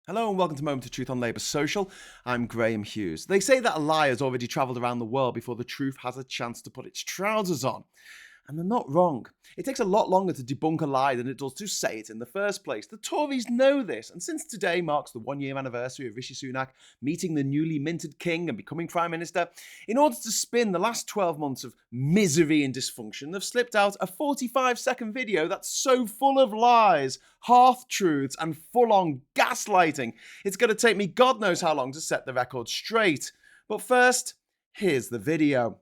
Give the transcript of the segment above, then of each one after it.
Hello and welcome to Moment of Truth on Labour Social. I'm Graham Hughes. They say that a lie has already travelled around the world before the truth has a chance to put its trousers on. And they're not wrong. It takes a lot longer to debunk a lie than it does to say it in the first place. The Tories know this, and since today marks the one-year anniversary of Rishi Sunak meeting the newly minted king and becoming Prime Minister, in order to spin the last 12 months of misery and dysfunction, they've slipped out a 45-second video that's so full of lies, half-truths, and full-on gaslighting. It's going to take me God knows how long to set the record straight. But first, here's the video.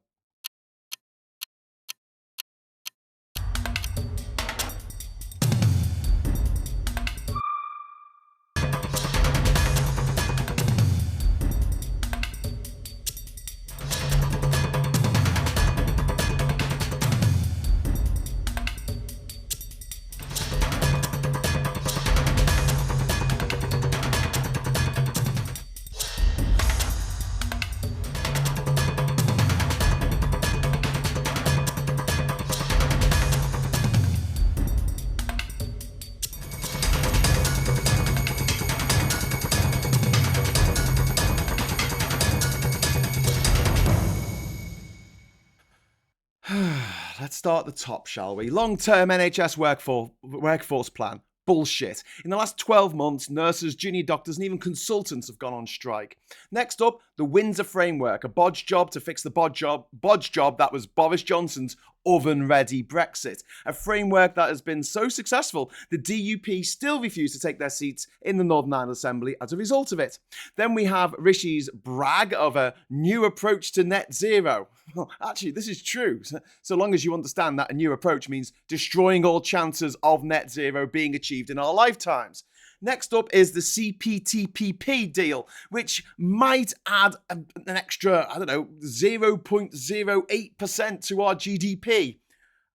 Let's start at the top, shall we? Long-term NHS workforce plan. Bullshit. In the last 12 months, nurses, junior doctors, and even consultants have gone on strike. Next up, the Windsor Framework, a bodge job to fix the bodge job that was Boris Johnson's oven-ready Brexit. A framework that has been so successful, the DUP still refuse to take their seats in the Northern Ireland Assembly as a result of it. Then we have Rishi's brag of a new approach to net zero. Well, actually, this is true, so long as you understand that a new approach means destroying all chances of net zero being achieved in our lifetimes. Next up is the CPTPP deal, which might add an extra, 0.08% to our GDP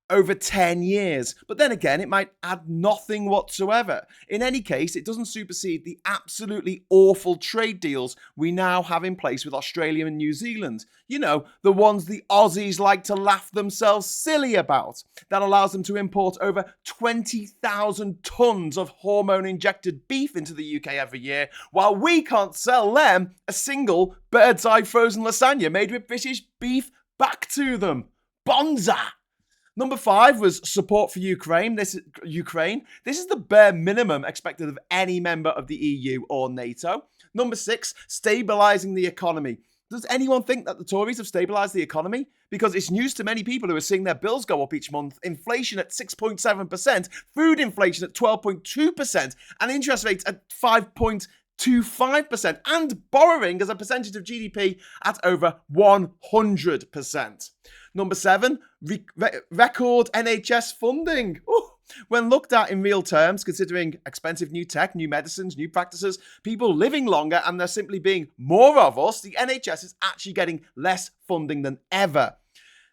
over 10 years. But then again, it might add nothing whatsoever. In any case, it doesn't supersede the absolutely awful trade deals we now have in place with Australia and New Zealand. You know, the ones the Aussies like to laugh themselves silly about. That allows them to import over 20,000 tonnes of hormone-injected beef into the UK every year, while we can't sell them a single bird's-eye frozen lasagna made with British beef back to them. Bonza! Number 5 was support for Ukraine. This is the bare minimum expected of any member of the EU or NATO. Number 6, stabilising the economy. Does anyone think that the Tories have stabilised the economy? Because it's news to many people who are seeing their bills go up each month. Inflation at 6.7%, food inflation at 12.2%, and interest rates at 5.25%, and borrowing as a percentage of GDP at over 100%. Number 7, record NHS funding. Ooh. When looked at in real terms, considering expensive new tech, new medicines, new practices, people living longer, and there simply being more of us, the NHS is actually getting less funding than ever.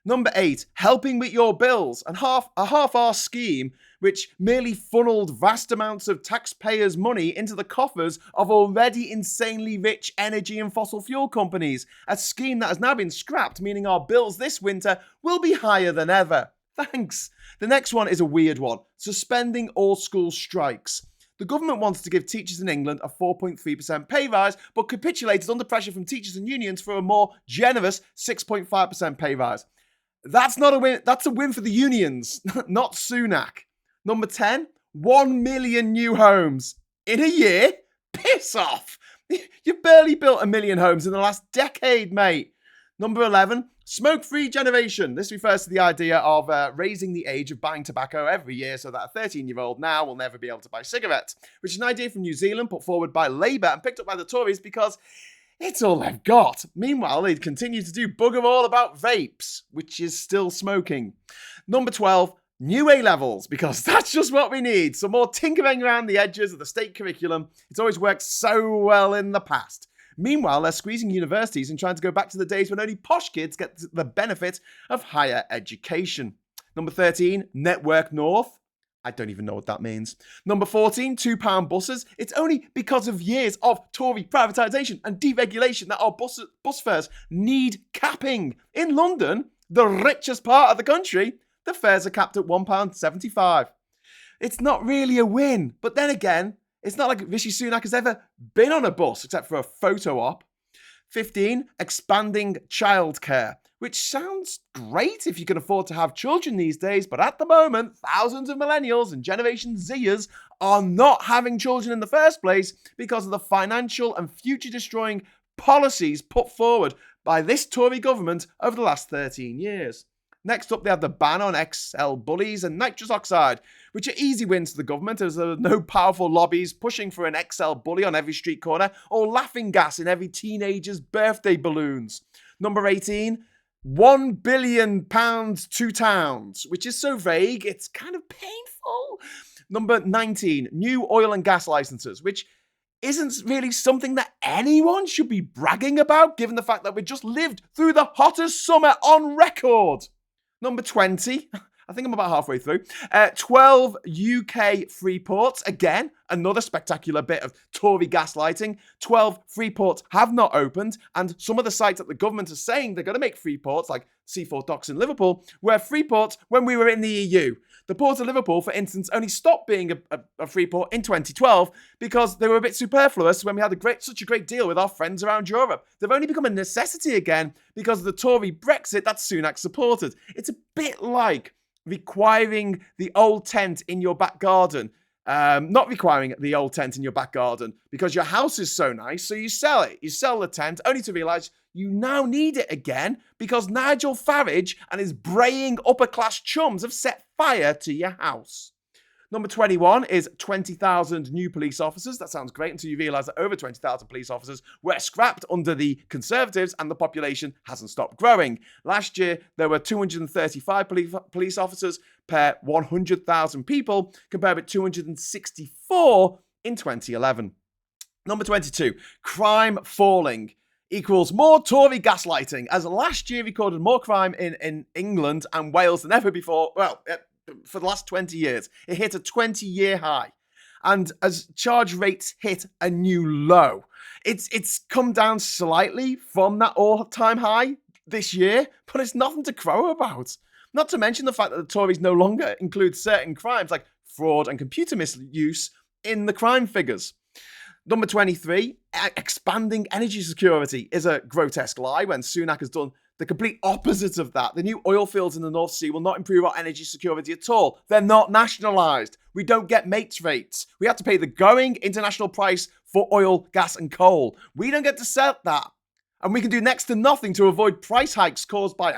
Number 8, helping with your bills. And a half-arse scheme which merely funneled vast amounts of taxpayers' money into the coffers of already insanely rich energy and fossil fuel companies. A scheme that has now been scrapped, meaning our bills this winter will be higher than ever. Thanks. The next one is a weird one. Suspending all school strikes. The government wants to give teachers in England a 4.3% pay rise, but capitulated under pressure from teachers and unions for a more generous 6.5% pay rise. That's not a win. That's a win for the unions, not Sunak. Number 10, 1 million new homes in a year? Piss off. You've barely built 1 million homes in the last decade, mate. Number 11, smoke-free generation. This refers to the idea of raising the age of buying tobacco every year so that a 13-year-old now will never be able to buy cigarettes, which is an idea from New Zealand put forward by Labour and picked up by the Tories because it's all they've got. Meanwhile, they continue to do bugger all about vapes, which is still smoking. Number 12, new A-levels, because that's just what we need. Some more tinkering around the edges of the state curriculum. It's always worked so well in the past. Meanwhile, they're squeezing universities and trying to go back to the days when only posh kids get the benefit of higher education. Number 13, Network North. I don't even know what that means. Number 14, £2 buses. It's only because of years of Tory privatisation and deregulation that our bus fares need capping. In London, the richest part of the country, the fares are capped at £1.75. It's not really a win. But then again, it's not like Rishi Sunak has ever been on a bus except for a photo op. 15, expanding childcare, which sounds great if you can afford to have children these days, but at the moment, thousands of millennials and Generation Zers are not having children in the first place because of the financial and future-destroying policies put forward by this Tory government over the last 13 years. Next up, they have the ban on XL bullies and nitrous oxide, which are easy wins to the government as there are no powerful lobbies pushing for an XL bully on every street corner or laughing gas in every teenager's birthday balloons. Number 18, £1 billion to towns, which is so vague, it's kind of painful. Number 19, new oil and gas licenses, which isn't really something that anyone should be bragging about, given the fact that we just lived through the hottest summer on record. Number 20, I think I'm about halfway through, 12 UK free ports. Again, another spectacular bit of Tory gaslighting. 12 free ports have not opened, and some of the sites that the government is saying they're going to make free ports, like Seaforth Docks in Liverpool, were free ports when we were in the EU. The Port of Liverpool, for instance, only stopped being a free port in 2012 because they were a bit superfluous when we had such a great deal with our friends around Europe. They've only become a necessity again because of the Tory Brexit that Sunak supported. It's a bit like requiring the old tent in your back garden. Not requiring the old tent in your back garden because your house is so nice, so you sell it. You sell the tent only to realise you now need it again because Nigel Farage and his braying upper-class chums have set fire to your house. Number 21 is 20,000 new police officers. That sounds great until you realise that over 20,000 police officers were scrapped under the Conservatives and the population hasn't stopped growing. Last year, there were 235 police officers per 100,000 people, compared with 264 in 2011. Number 22, crime falling equals more Tory gaslighting, as last year recorded more crime in England and Wales than ever before. Well, for the last 20 years. It hit a 20-year high. And as charge rates hit a new low, it's come down slightly from that all-time high this year, but it's nothing to crow about. Not to mention the fact that the Tories no longer include certain crimes like fraud and computer misuse in the crime figures. Number 23, expanding energy security is a grotesque lie when Sunak has done the complete opposite of that. The new oil fields in the North Sea will not improve our energy security at all. They're not nationalised. We don't get mates rates. We have to pay the going international price for oil, gas and coal. We don't get to set that. And we can do next to nothing to avoid price hikes caused by,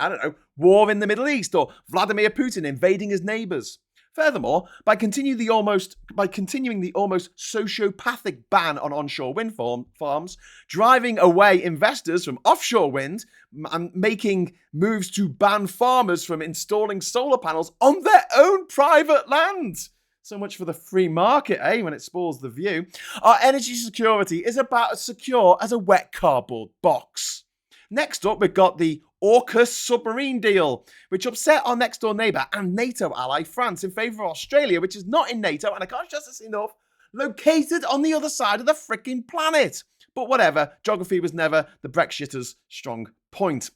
war in the Middle East or Vladimir Putin invading his neighbours. Furthermore, by continuing the almost sociopathic ban on onshore wind farms, driving away investors from offshore wind, and making moves to ban farmers from installing solar panels on their own private land. So much for the free market, when it spoils the view. Our energy security is about as secure as a wet cardboard box. Next up, we've got the AUKUS submarine deal, which upset our next door neighbour and NATO ally France in favour of Australia, which is not in NATO, and I can't stress this enough, located on the other side of the freaking planet. But whatever, geography was never the Brexiters' strong point.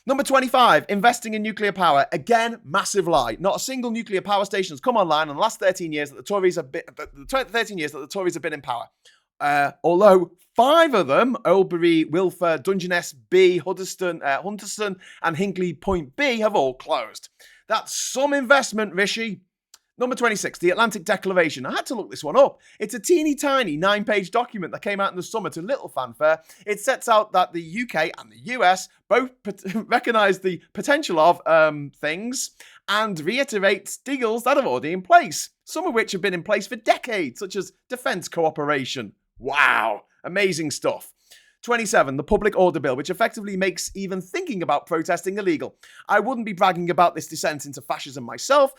Number 25, investing in nuclear power. Again, massive lie. Not a single nuclear power station has come online in the last 13 years that the Tories have been in power. Although 5 of them, Oldbury, Wilfer, Dungeness B, Hunterston, and Hinkley Point B, have all closed. That's some investment, Rishi. Number 26, the Atlantic Declaration. I had to look this one up. It's a teeny tiny 9-page document that came out in the summer to little fanfare. It sets out that the UK and the US both recognise the potential of things and reiterates deals that are already in place, some of which have been in place for decades, such as defence cooperation. Wow, amazing stuff. 27, the Public Order Bill, which effectively makes even thinking about protesting illegal. I wouldn't be bragging about this descent into fascism myself,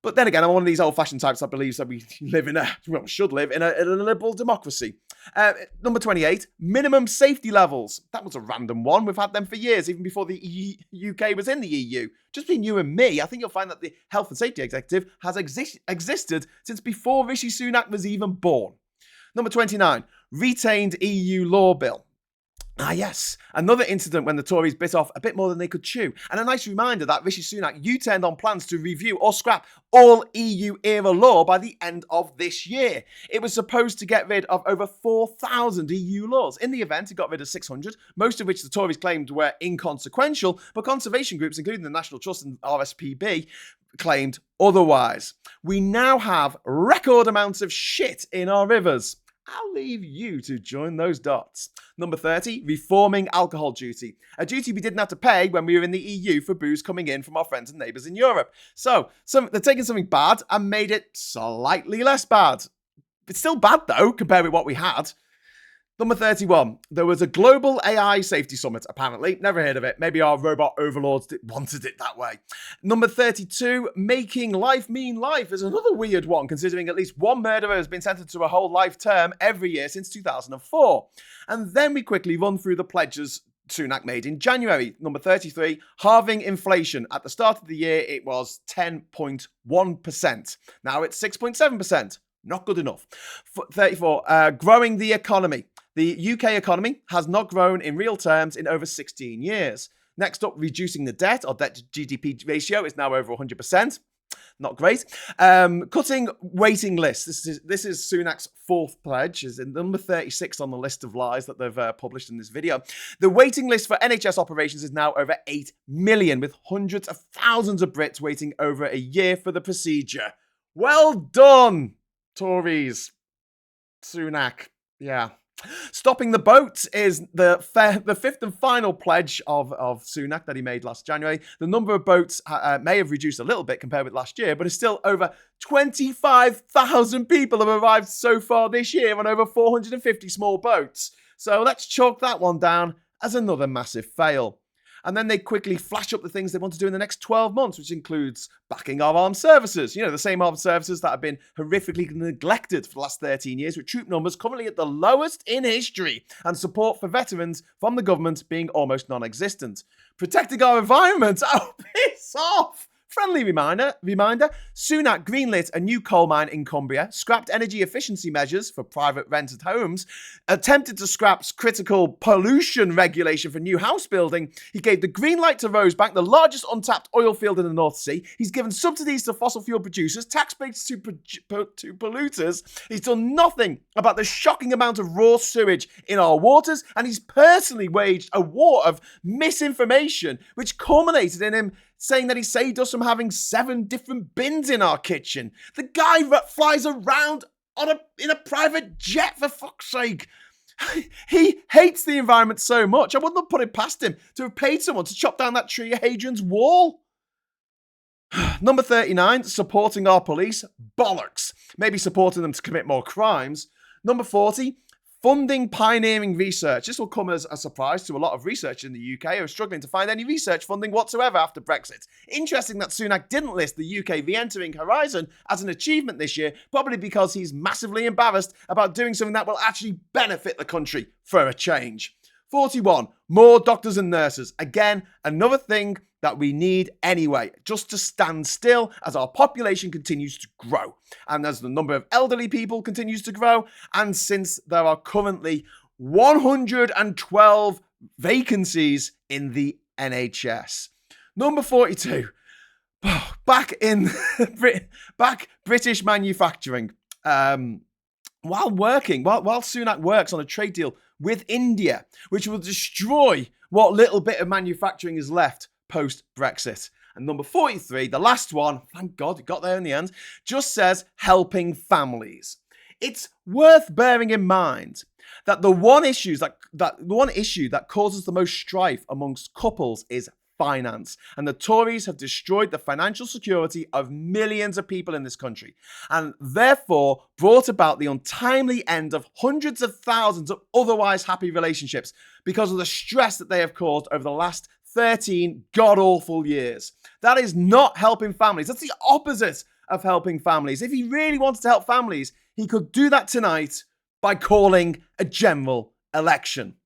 but then again, I'm one of these old-fashioned types that believes that we should live in a liberal democracy. Number 28, minimum safety levels. That was a random one. We've had them for years, even before the UK was in the EU. Just between you and me, I think you'll find that the Health and Safety Executive has existed since before Rishi Sunak was even born. Number 29, retained EU law bill. Ah, yes. Another incident when the Tories bit off a bit more than they could chew. And a nice reminder that Rishi Sunak U-turned on plans to review or scrap all EU-era law by the end of this year. It was supposed to get rid of over 4,000 EU laws. In the event, it got rid of 600, most of which the Tories claimed were inconsequential, but conservation groups, including the National Trust and RSPB, claimed otherwise. We now have record amounts of shit in our rivers. I'll leave you to join those dots. Number 30, reforming alcohol duty. A duty we didn't have to pay when we were in the EU for booze coming in from our friends and neighbours in Europe. So, they're taking something bad and made it slightly less bad. It's still bad though, compared with what we had. Number 31, there was a global AI safety summit, apparently. Never heard of it. Maybe our robot overlords wanted it that way. Number 32, making life mean life is another weird one, considering at least one murderer has been sentenced to a whole life term every year since 2004. And then we quickly run through the pledges Sunak made in January. Number 33, halving inflation. At the start of the year, it was 10.1%. Now it's 6.7%. Not good enough. 34, growing the economy. The UK economy has not grown in real terms in over 16 years. Next up, reducing the debt. Our debt to GDP ratio is now over 100%. Not great. Cutting waiting lists. This is Sunak's fourth pledge. Is in number 36 on the list of lies that they've published in this video. The waiting list for NHS operations is now over 8 million, with hundreds of thousands of Brits waiting over a year for the procedure. Well done, Tories. Sunak. Yeah. Stopping the boats is the fifth and final pledge of Sunak that he made last January. The number of boats may have reduced a little bit compared with last year, but it's still over 25,000 people have arrived so far this year on over 450 small boats. So let's chalk that one down as another massive fail. And then they quickly flash up the things they want to do in the next 12 months, which includes backing our armed services. You know, the same armed services that have been horrifically neglected for the last 13 years, with troop numbers currently at the lowest in history, and support for veterans from the government being almost non-existent. Protecting our environment. Oh, piss off! Friendly reminder, Sunak greenlit a new coal mine in Cumbria, scrapped energy efficiency measures for private rented homes, attempted to scrap critical pollution regulation for new house building. He gave the green light to Rosebank, the largest untapped oil field in the North Sea. He's given subsidies to fossil fuel producers, tax breaks to polluters. He's done nothing about the shocking amount of raw sewage in our waters, and he's personally waged a war of misinformation, which culminated in him saying that he saved us from having 7 different bins in our kitchen. The guy flies around in a private jet, for fuck's sake. He hates the environment so much. I wouldn't have put it past him to have paid someone to chop down that tree of Hadrian's Wall. Number 39, supporting our police. Bollocks. Maybe supporting them to commit more crimes. Number 40, funding pioneering research. This will come as a surprise to a lot of researchers in the UK who are struggling to find any research funding whatsoever after Brexit. Interesting that Sunak didn't list the UK re-entering Horizon as an achievement this year, probably because he's massively embarrassed about doing something that will actually benefit the country for a change. 41, more doctors and nurses. Again, another thing that we need anyway, just to stand still as our population continues to grow. And as the number of elderly people continues to grow, and since there are currently 112 vacancies in the NHS. Number 42, back British manufacturing. While Sunak works on a trade deal with India, which will destroy what little bit of manufacturing is left post-Brexit. And number 43, the last one, thank God it got there in the end, just says helping families. It's worth bearing in mind that the one issue that causes the most strife amongst couples is finance. And the Tories have destroyed the financial security of millions of people in this country, and therefore brought about the untimely end of hundreds of thousands of otherwise happy relationships because of the stress that they have caused over the last 13 god-awful years. That is not helping families. That's the opposite of helping families. If he really wanted to help families, he could do that tonight by calling a general election.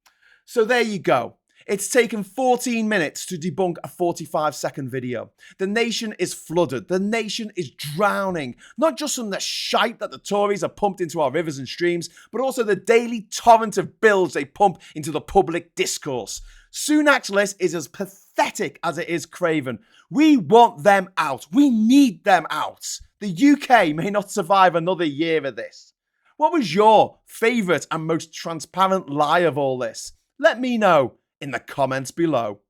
So there you go. It's taken 14 minutes to debunk a 45-second video. The nation is flooded. The nation is drowning. Not just from the shite that the Tories have pumped into our rivers and streams, but also the daily torrent of bills they pump into the public discourse. Sunak's list is as pathetic as it is craven. We want them out. We need them out. The UK may not survive another year of this. What was your favourite and most transparent lie of all this? Let me know in the comments below.